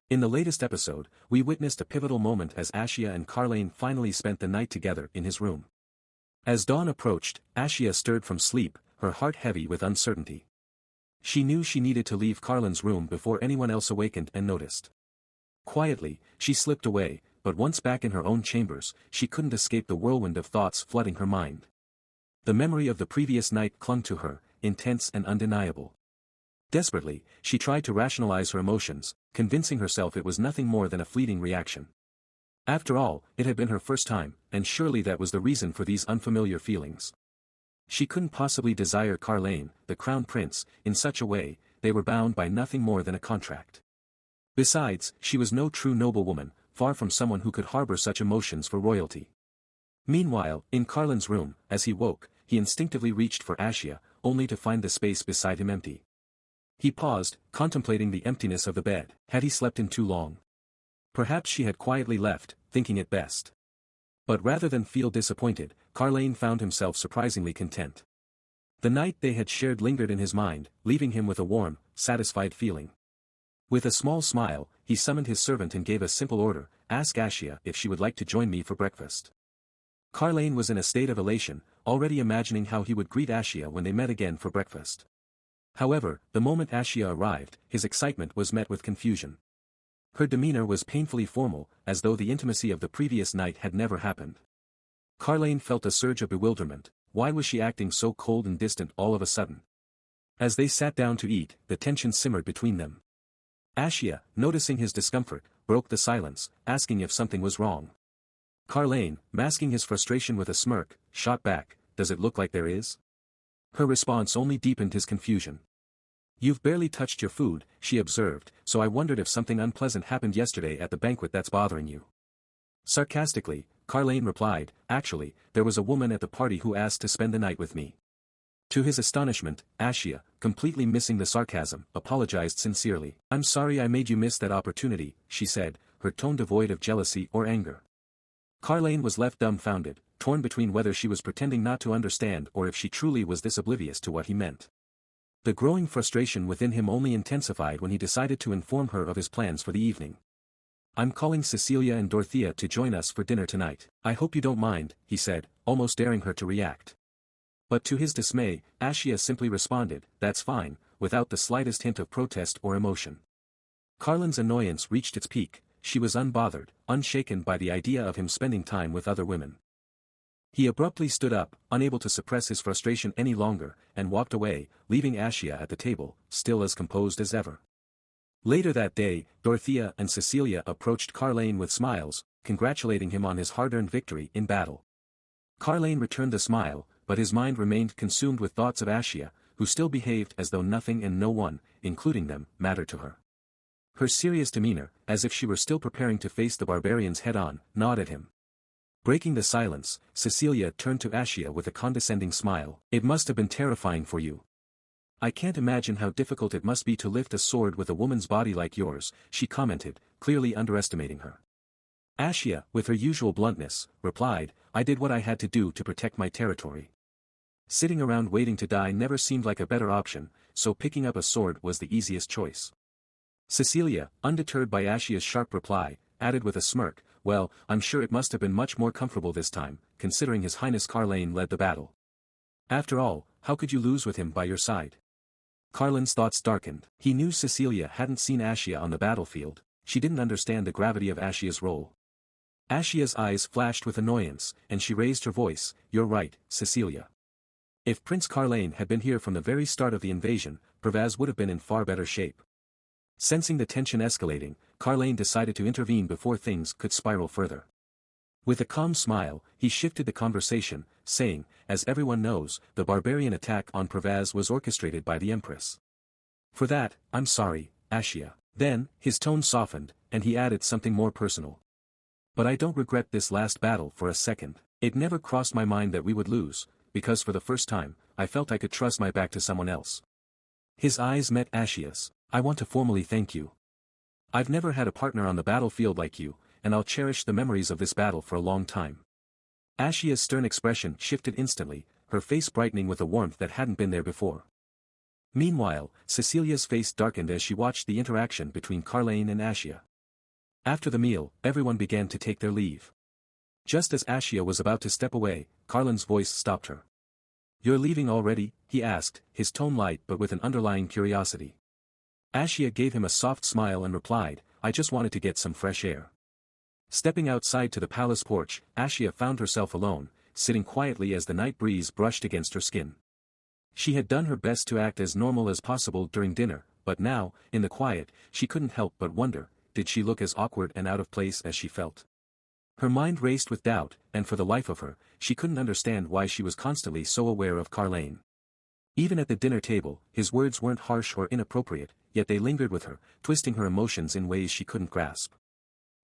In the latest episode, we witnessed a pivotal moment as Ashia and Carlisle finally spent the night together in his room. As dawn approached, Ashia stirred from sleep, her heart heavy with uncertainty. She knew she needed to leave Carlisle's room before anyone else awakened and noticed. Quietly, she slipped away, but once back in her own chambers, she couldn't escape the whirlwind of thoughts flooding her mind. The memory of the previous night clung to her, intense and undeniable. Desperately, she tried to rationalize her emotions, convincing herself it was nothing more than a fleeting reaction. After all, it had been her first time, and surely that was the reason for these unfamiliar feelings. She couldn't possibly desire Carlisle, the crown prince, in such a way. They were bound by nothing more than a contract. Besides, she was no true noblewoman, far from someone who could harbor such emotions for royalty. Meanwhile, in Carlisle's room, as he woke, he instinctively reached for Ashia, only to find the space beside him empty. He paused, contemplating the emptiness of the bed. Had he slept in too long? Perhaps she had quietly left, thinking it best. But rather than feel disappointed, Carlisle found himself surprisingly content. The night they had shared lingered in his mind, leaving him with a warm, satisfied feeling. With a small smile, he summoned his servant and gave a simple order: ask Ashia if she would like to join me for breakfast. Carlisle was in a state of elation, already imagining how he would greet Ashia when they met again for breakfast. However, the moment Ashia arrived, his excitement was met with confusion. Her demeanor was painfully formal, as though the intimacy of the previous night had never happened. Carlisle felt a surge of bewilderment. Why was she acting so cold and distant all of a sudden? As they sat down to eat, the tension simmered between them. Ashia, noticing his discomfort, broke the silence, asking if something was wrong. Carlisle, masking his frustration with a smirk, shot back, does it look like there is? Her response only deepened his confusion. You've barely touched your food, she observed, so I wondered if something unpleasant happened yesterday at the banquet that's bothering you. Sarcastically, Carlisle replied, actually, there was a woman at the party who asked to spend the night with me. To his astonishment, Ashia, completely missing the sarcasm, apologized sincerely. I'm sorry I made you miss that opportunity, she said, her tone devoid of jealousy or anger. Carlisle was left dumbfounded, torn between whether she was pretending not to understand or if she truly was this oblivious to what he meant. The growing frustration within him only intensified when he decided to inform her of his plans for the evening. I'm calling Cecilia and Dorothea to join us for dinner tonight. I hope you don't mind, he said, almost daring her to react. But to his dismay, Ashia simply responded, that's fine, without the slightest hint of protest or emotion. Carlisle's annoyance reached its peak. She was unbothered, unshaken by the idea of him spending time with other women. He abruptly stood up, unable to suppress his frustration any longer, and walked away, leaving Ashia at the table, still as composed as ever. Later that day, Dorothea and Cecilia approached Carlisle with smiles, congratulating him on his hard-earned victory in battle. Carlisle returned the smile, but his mind remained consumed with thoughts of Ashia, who still behaved as though nothing and no one, including them, mattered to her. Her serious demeanor, as if she were still preparing to face the barbarians head-on, gnawed at him. Breaking the silence, Cecilia turned to Ashia with a condescending smile. It must have been terrifying for you. I can't imagine how difficult it must be to lift a sword with a woman's body like yours, she commented, clearly underestimating her. Ashia, with her usual bluntness, replied, I did what I had to do to protect my territory. Sitting around waiting to die never seemed like a better option, so picking up a sword was the easiest choice. Cecilia, undeterred by Ashia's sharp reply, added with a smirk, well, I'm sure it must have been much more comfortable this time, considering His Highness Carlisle led the battle. After all, how could you lose with him by your side? Carlisle's thoughts darkened. He knew Cecilia hadn't seen Ashia on the battlefield. She didn't understand the gravity of Ashia's role. Ashia's eyes flashed with annoyance, and she raised her voice, You're right, Cecilia. If Prince Carlisle had been here from the very start of the invasion, Pervaz would have been in far better shape. Sensing the tension escalating, Carlisle decided to intervene before things could spiral further. With a calm smile, he shifted the conversation, saying, as everyone knows, the barbarian attack on Pervaz was orchestrated by the Empress. For that, I'm sorry, Ashia. Then, his tone softened, and he added something more personal. But I don't regret this last battle for a second. It never crossed my mind that we would lose, because for the first time, I felt I could trust my back to someone else. His eyes met Ashia's. I want to formally thank you. I've never had a partner on the battlefield like you, and I'll cherish the memories of this battle for a long time. Ashia's stern expression shifted instantly, her face brightening with a warmth that hadn't been there before. Meanwhile, Cecilia's face darkened as she watched the interaction between Carlisle and Ashia. After the meal, everyone began to take their leave. Just as Ashia was about to step away, Carlin's voice stopped her. "You're leaving already?" he asked, his tone light but with an underlying curiosity. Ashia gave him a soft smile and replied, "I just wanted to get some fresh air." Stepping outside to the palace porch, Ashia found herself alone, sitting quietly as the night breeze brushed against her skin. She had done her best to act as normal as possible during dinner, but now, in the quiet, she couldn't help but wonder, did she look as awkward and out of place as she felt? Her mind raced with doubt, and for the life of her, she couldn't understand why she was constantly so aware of Carlisle. Even at the dinner table, his words weren't harsh or inappropriate, yet they lingered with her, twisting her emotions in ways she couldn't grasp.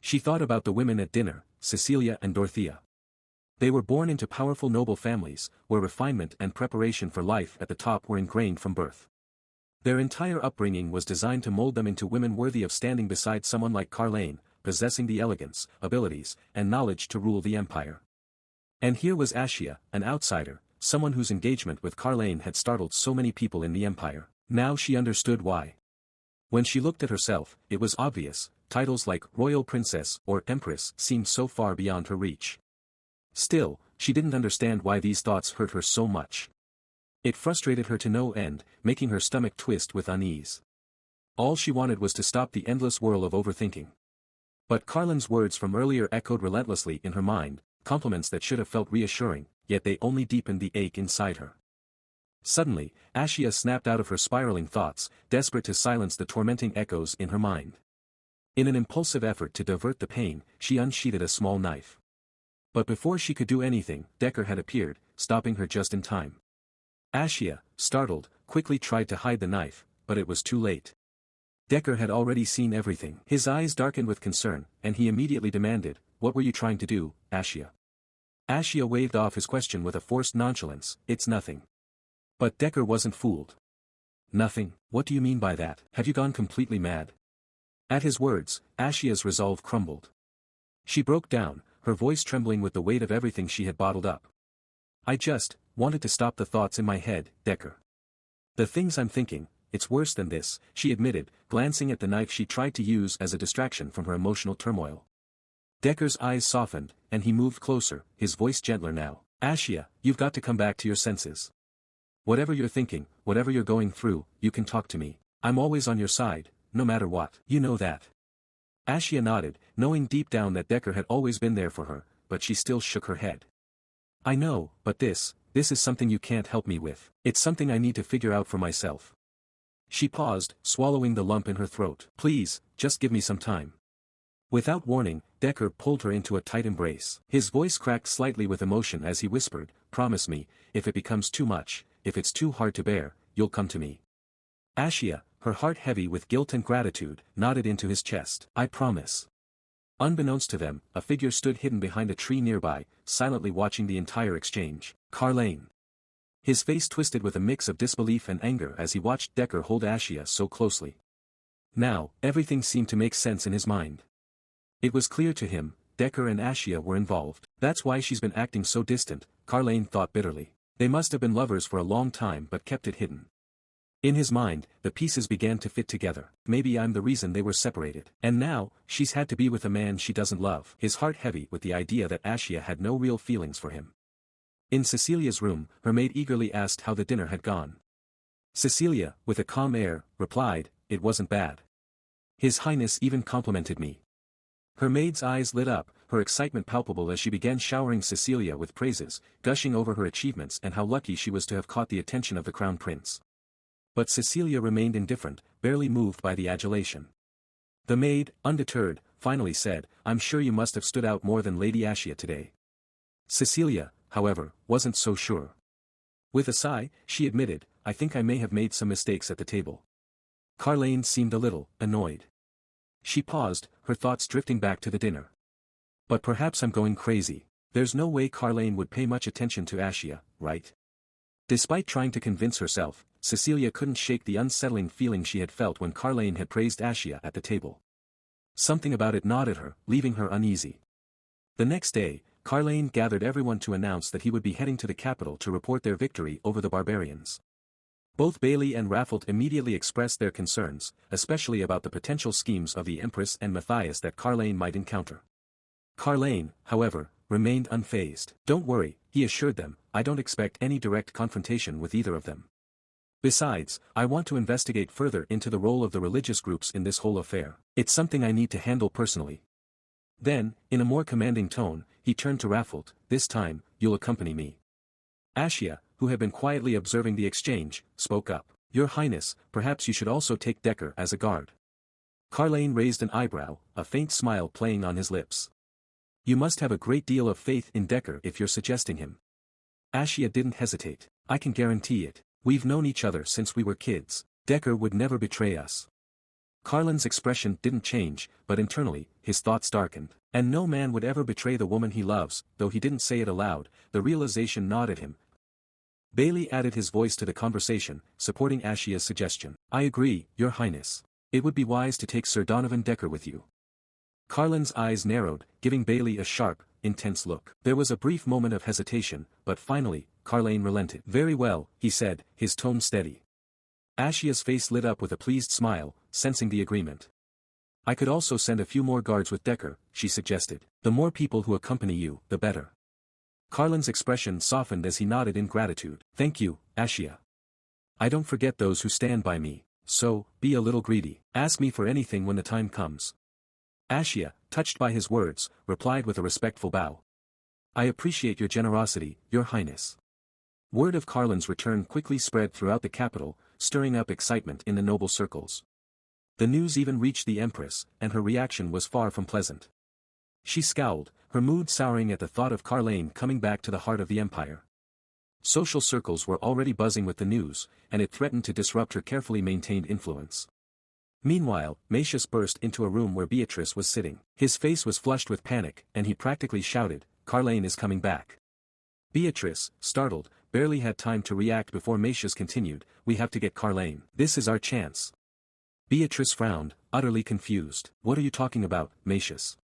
She thought about the women at dinner, Cecilia and Dorothea. They were born into powerful noble families, where refinement and preparation for life at the top were ingrained from birth. Their entire upbringing was designed to mold them into women worthy of standing beside someone like Carlisle, possessing the elegance, abilities, and knowledge to rule the empire. And here was Ashia, an outsider, someone whose engagement with Carlisle had startled so many people in the empire. Now she understood why. When she looked at herself, it was obvious, titles like royal princess or empress seemed so far beyond her reach. Still, she didn't understand why these thoughts hurt her so much. It frustrated her to no end, making her stomach twist with unease. All she wanted was to stop the endless whirl of overthinking. But Carlin's words from earlier echoed relentlessly in her mind, compliments that should have felt reassuring, yet they only deepened the ache inside her. Suddenly, Ashia snapped out of her spiraling thoughts, desperate to silence the tormenting echoes in her mind. In an impulsive effort to divert the pain, she unsheathed a small knife. But before she could do anything, Decker had appeared, stopping her just in time. Ashia, startled, quickly tried to hide the knife, but it was too late. Decker had already seen everything. His eyes darkened with concern, and he immediately demanded, "What were you trying to do, Ashia?" Ashia waved off his question with a forced nonchalance, "It's nothing." But Decker wasn't fooled. "Nothing? What do you mean by that? Have you gone completely mad?" At his words, Ashia's resolve crumbled. She broke down, her voice trembling with the weight of everything she had bottled up. "I just wanted to stop the thoughts in my head, Decker. The things I'm thinking, it's worse than this," she admitted, glancing at the knife she tried to use as a distraction from her emotional turmoil. Decker's eyes softened, and he moved closer, his voice gentler now. "Ashia, you've got to come back to your senses. Whatever you're thinking, whatever you're going through, you can talk to me. I'm always on your side, no matter what. You know that." Ashia nodded, knowing deep down that Decker had always been there for her, but she still shook her head. "I know, but this is something you can't help me with. It's something I need to figure out for myself." She paused, swallowing the lump in her throat. "Please, just give me some time." Without warning, Decker pulled her into a tight embrace. His voice cracked slightly with emotion as he whispered, "Promise me, if it becomes too much, if it's too hard to bear, you'll come to me." Ashia, her heart heavy with guilt and gratitude, nodded into his chest. "I promise." Unbeknownst to them, a figure stood hidden behind a tree nearby, silently watching the entire exchange. Carlisle. His face twisted with a mix of disbelief and anger as he watched Decker hold Ashia so closely. Now, everything seemed to make sense in his mind. It was clear to him, Decker and Ashia were involved. "That's why she's been acting so distant," Carlisle thought bitterly. They must have been lovers for a long time but kept it hidden. In his mind, the pieces began to fit together. Maybe I'm the reason they were separated. And now, she's had to be with a man she doesn't love. His heart heavy with the idea that Ashia had no real feelings for him. In Cecilia's room, her maid eagerly asked how the dinner had gone. Cecilia, with a calm air, replied, "It wasn't bad. His Highness even complimented me." Her maid's eyes lit up, her excitement palpable as she began showering Cecilia with praises, gushing over her achievements and how lucky she was to have caught the attention of the crown prince. But Cecilia remained indifferent, barely moved by the adulation. The maid, undeterred, finally said, "I'm sure you must have stood out more than Lady Ashia today." Cecilia, however, wasn't so sure. With a sigh, she admitted, "I think I may have made some mistakes at the table." Carlisle seemed a little annoyed. She paused, her thoughts drifting back to the dinner. "But perhaps I'm going crazy. There's no way Carlisle would pay much attention to Ashia, right?" Despite trying to convince herself, Cecilia couldn't shake the unsettling feeling she had felt when Carlisle had praised Ashia at the table. Something about it gnawed at her, leaving her uneasy. The next day, Carlisle gathered everyone to announce that he would be heading to the capital to report their victory over the barbarians. Both Bailey and Raffelt immediately expressed their concerns, especially about the potential schemes of the Empress and Matthias that Carlane might encounter. Carlane, however, remained unfazed. "Don't worry," he assured them, "I don't expect any direct confrontation with either of them. Besides, I want to investigate further into the role of the religious groups in this whole affair. It's something I need to handle personally." Then, in a more commanding tone, he turned to Raffelt, "This time, you'll accompany me." Ashia, who had been quietly observing the exchange, spoke up. "Your Highness, perhaps you should also take Decker as a guard." Carlane raised an eyebrow, a faint smile playing on his lips. "You must have a great deal of faith in Decker if you're suggesting him." Ashia didn't hesitate. "I can guarantee it. We've known each other since we were kids. Decker would never betray us." Carlane's expression didn't change, but internally, his thoughts darkened. And no man would ever betray the woman he loves, though he didn't say it aloud, the realization gnawed at him. Bailey added his voice to the conversation, supporting Ashia's suggestion. "I agree, Your Highness. It would be wise to take Sir Donovan Decker with you." Carlane's eyes narrowed, giving Bailey a sharp, intense look. There was a brief moment of hesitation, but finally, Carlane relented. "Very well," he said, his tone steady. Ashia's face lit up with a pleased smile, sensing the agreement. "I could also send a few more guards with Decker," she suggested. "The more people who accompany you, the better." Carlane's expression softened as he nodded in gratitude. "Thank you, Ashia. I don't forget those who stand by me, so, be a little greedy. Ask me for anything when the time comes." Ashia, touched by his words, replied with a respectful bow. "I appreciate your generosity, Your Highness." Word of Carlane's return quickly spread throughout the capital, stirring up excitement in the noble circles. The news even reached the Empress, and her reaction was far from pleasant. She scowled, her mood souring at the thought of Carlane coming back to the heart of the empire. Social circles were already buzzing with the news, and it threatened to disrupt her carefully maintained influence. Meanwhile, Marries burst into a room where Beatrice was sitting. His face was flushed with panic, and he practically shouted, "Carlane is coming back." Beatrice, startled, barely had time to react before Marries continued, "We have to get Carlane. This is our chance." Beatrice frowned, utterly confused. "What are you talking about, Marries?"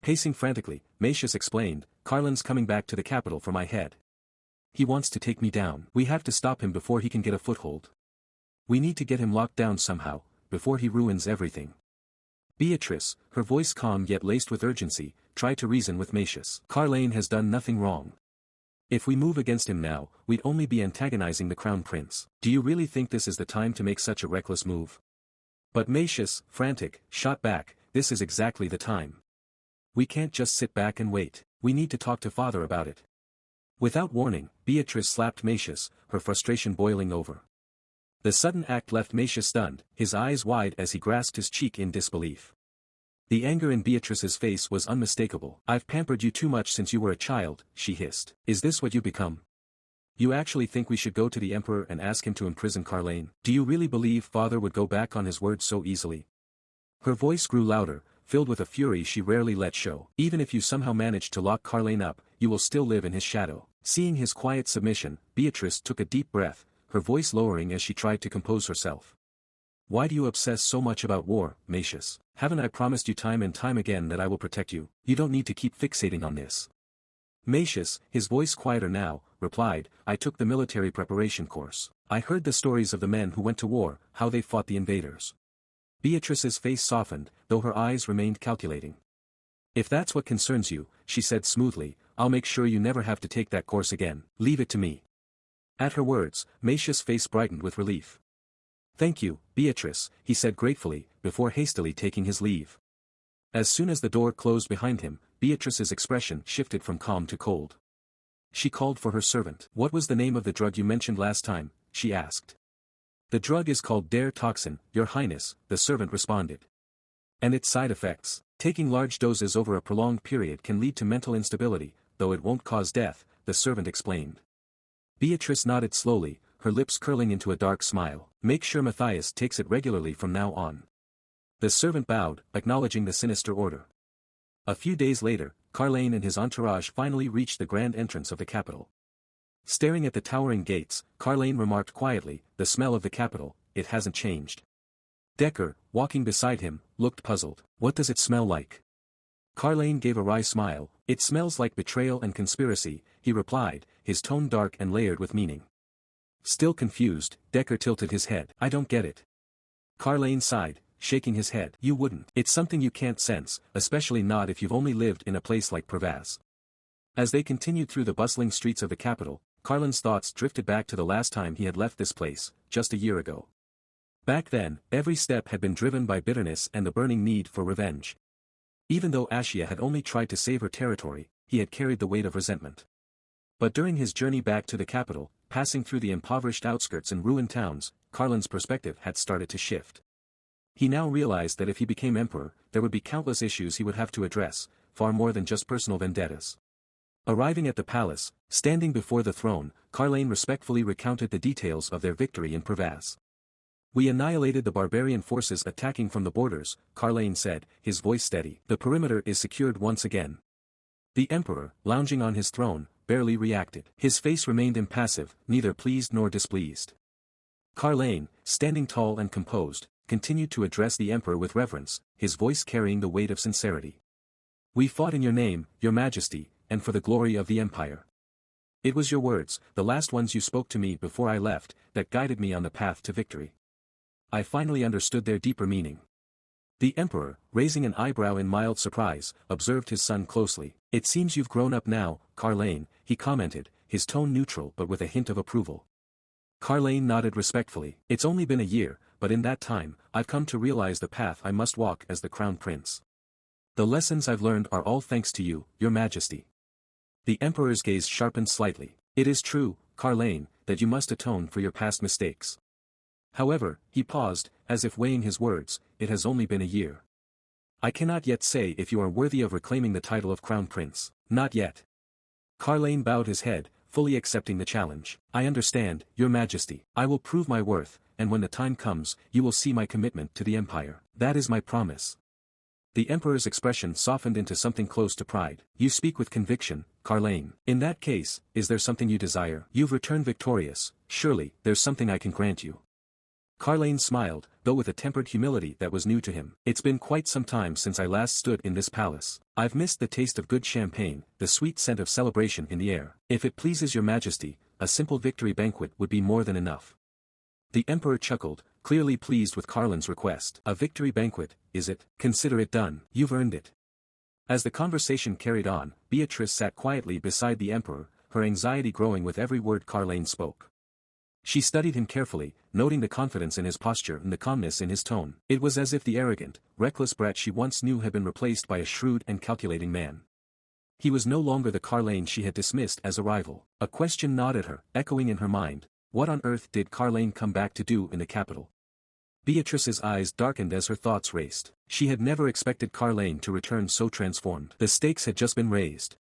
Pacing frantically, Marries explained, "Carlane's coming back to the capital for my head. He wants to take me down. We have to stop him before he can get a foothold. We need to get him locked down somehow, before he ruins everything." Beatrice, her voice calm yet laced with urgency, tried to reason with Marries. "Carlane has done nothing wrong. If we move against him now, we'd only be antagonizing the crown prince. Do you really think this is the time to make such a reckless move?" But Marries, frantic, shot back, "This is exactly the time. We can't just sit back and wait. We need to talk to father about it." Without warning, Beatrice slapped Marries, her frustration boiling over. The sudden act left Marries stunned, his eyes wide as he grasped his cheek in disbelief. The anger in Beatrice's face was unmistakable. "I've pampered you too much since you were a child," she hissed. "Is this what you become? You actually think we should go to the Emperor and ask him to imprison Carlane? Do you really believe father would go back on his word so easily?" Her voice grew louder, filled with a fury she rarely let show. "Even if you somehow manage to lock Carlane up, you will still live in his shadow." Seeing his quiet submission, Beatrice took a deep breath, her voice lowering as she tried to compose herself. "Why do you obsess so much about war, Marries? Haven't I promised you time and time again that I will protect you? You don't need to keep fixating on this." Marries, his voice quieter now, replied, "I took the military preparation course. I heard the stories of the men who went to war, how they fought the invaders." Beatrice's face softened, though her eyes remained calculating. "If that's what concerns you," she said smoothly, "I'll make sure you never have to take that course again. Leave it to me." At her words, Marries' face brightened with relief. "Thank you, Beatrice," he said gratefully, before hastily taking his leave. As soon as the door closed behind him, Beatrice's expression shifted from calm to cold. She called for her servant. "What was the name of the drug you mentioned last time?" she asked. "The drug is called Dare Toxin, Your Highness," the servant responded. "And its side effects? Taking large doses over a prolonged period can lead to mental instability, though it won't cause death," the servant explained. Beatrice nodded slowly, her lips curling into a dark smile. "Make sure Matthias takes it regularly from now on." The servant bowed, acknowledging the sinister order. A few days later, Carlane and his entourage finally reached the grand entrance of the capital. Staring at the towering gates, Carlane remarked quietly, "The smell of the capital, it hasn't changed." Decker, walking beside him, looked puzzled. "What does it smell like?" Carlane gave a wry smile. "It smells like betrayal and conspiracy," he replied, his tone dark and layered with meaning. Still confused, Decker tilted his head. I don't get it. Carlisle sighed, shaking his head. You wouldn't. It's something you can't sense, especially not if you've only lived in a place like Pervaz. As they continued through the bustling streets of the capital, Carlisle's thoughts drifted back to the last time he had left this place, just a year ago. Back then, every step had been driven by bitterness and the burning need for revenge. Even though Ashia had only tried to save her territory, he had carried the weight of resentment. But during his journey back to the capital, passing through the impoverished outskirts and ruined towns, Carlisle's perspective had started to shift. He now realized that if he became emperor, there would be countless issues he would have to address, far more than just personal vendettas. Arriving at the palace, standing before the throne, Carlisle respectfully recounted the details of their victory in Pervaz. We annihilated the barbarian forces attacking from the borders, Carlisle said, his voice steady. The perimeter is secured once again. The emperor, lounging on his throne, barely reacted. His face remained impassive, neither pleased nor displeased. Carlisle, standing tall and composed, continued to address the emperor with reverence, his voice carrying the weight of sincerity. We fought in your name, your majesty, and for the glory of the empire. It was your words, the last ones you spoke to me before I left, that guided me on the path to victory. I finally understood their deeper meaning. The emperor, raising an eyebrow in mild surprise, observed his son closely. It seems you've grown up now, Carlisle, he commented, his tone neutral but with a hint of approval. Carlisle nodded respectfully. It's only been a year, but in that time, I've come to realize the path I must walk as the crown prince. The lessons I've learned are all thanks to you, your majesty. The emperor's gaze sharpened slightly. It is true, Carlisle, that you must atone for your past mistakes. However, he paused, as if weighing his words, it has only been a year. I cannot yet say if you are worthy of reclaiming the title of crown prince. Not yet. Carlisle bowed his head, fully accepting the challenge. I understand, your majesty. I will prove my worth, and when the time comes, you will see my commitment to the empire. That is my promise. The emperor's expression softened into something close to pride. You speak with conviction, Carlisle. In that case, is there something you desire? You've returned victorious, surely, there's something I can grant you. Carlisle smiled, though with a tempered humility that was new to him. It's been quite some time since I last stood in this palace. I've missed the taste of good champagne, the sweet scent of celebration in the air. If it pleases your majesty, a simple victory banquet would be more than enough. The emperor chuckled, clearly pleased with Carlisle's request. A victory banquet, is it? Consider it done. You've earned it. As the conversation carried on, Beatrice sat quietly beside the emperor, her anxiety growing with every word Carlisle spoke. She studied him carefully, noting the confidence in his posture and the calmness in his tone. It was as if the arrogant, reckless brat she once knew had been replaced by a shrewd and calculating man. He was no longer the Carlisle she had dismissed as a rival. A question gnawed at her, echoing in her mind. What on earth did Carlisle come back to do in the capital? Beatrice's eyes darkened as her thoughts raced. She had never expected Carlisle to return so transformed. The stakes had just been raised.